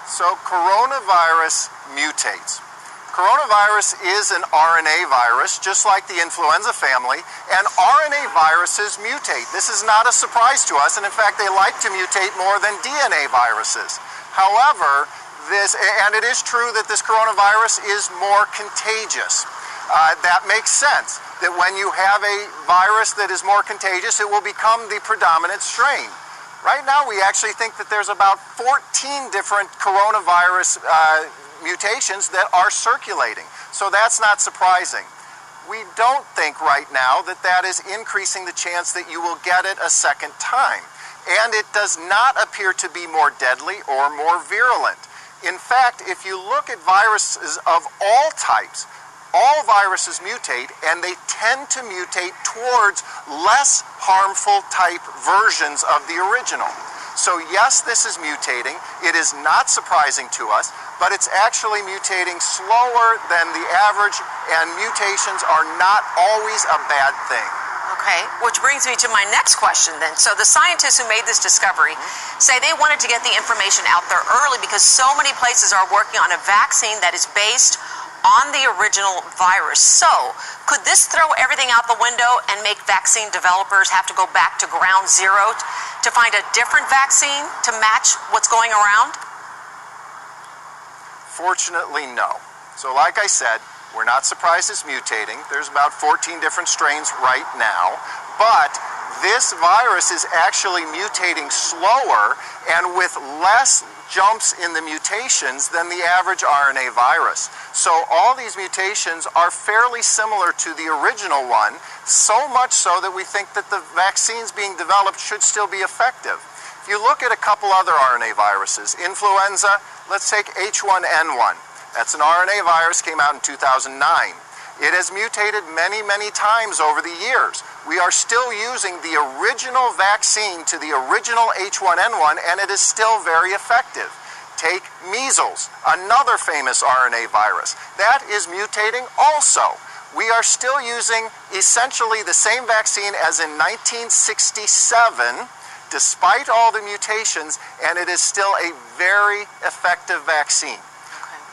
So coronavirus mutates. Coronavirus is an RNA virus, just like the influenza family, and RNA viruses mutate. This is not a surprise to us, and in fact, they like to mutate more than DNA viruses. However, it is true that this coronavirus is more contagious. That makes sense, that when you have a virus that is more contagious, it will become the predominant strain. Right now, we actually think that there's about 14 different coronavirus mutations that are circulating. So that's not surprising. We don't think right now that that is increasing the chance that you will get it a second time. And it does not appear to be more deadly or more virulent. In fact, if you look at viruses of all types, all viruses mutate, and they tend to mutate towards less harmful type versions of the original. So yes, this is mutating. It is not surprising to us, but it's actually mutating slower than the average, and mutations are not always a bad thing. Okay, which brings me to my next question then. So the scientists who made this discovery say they wanted to get the information out there early because so many places are working on a vaccine that is based on the original virus. So could this throw everything out the window and make vaccine developers have to go back to ground zero to find a different vaccine to match what's going around? Fortunately, no. So like I said, we're not surprised it's mutating. There's about 14 different strains right now, but this virus is actually mutating slower and with less jumps in the mutations than the average RNA virus. So all these mutations are fairly similar to the original one, so much so that we think that the vaccines being developed should still be effective. If you look at a couple other RNA viruses, influenza, let's take H1N1. That's an RNA virus, came out in 2009. It has mutated many, many times over the years. We are still using the original vaccine to the original H1N1, and it is still very effective. Take measles, another famous RNA virus. That is mutating also. We are still using essentially the same vaccine as in 1967, despite all the mutations, and it is still a very effective vaccine.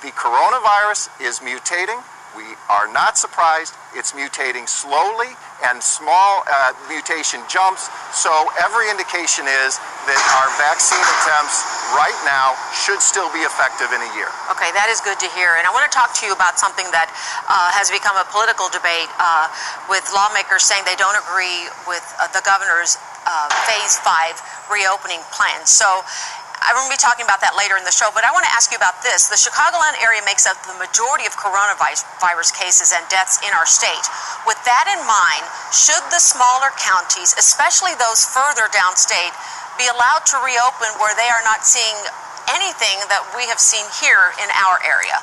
The coronavirus is mutating. We are not surprised. It's mutating slowly and small mutation jumps. So every indication is that our vaccine attempts right now should still be effective in a year. Okay, that is good to hear. And I want to talk to you about something that has become a political debate with lawmakers saying they don't agree with the governor's phase 5 reopening plans. So I'm going to be talking about that later in the show, but I want to ask you about this. The Chicagoland area makes up the majority of coronavirus cases and deaths in our state. With that in mind, should the smaller counties, especially those further downstate, be allowed to reopen where they are not seeing anything that we have seen here in our area?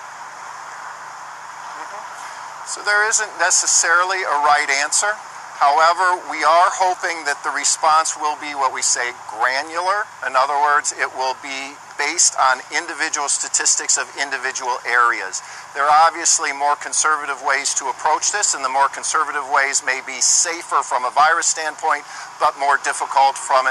So there isn't necessarily a right answer. However, we are hoping that the response will be what we say granular. In other words, it will be based on individual statistics of individual areas. There are obviously more conservative ways to approach this, and the more conservative ways may be safer from a virus standpoint, but more difficult from an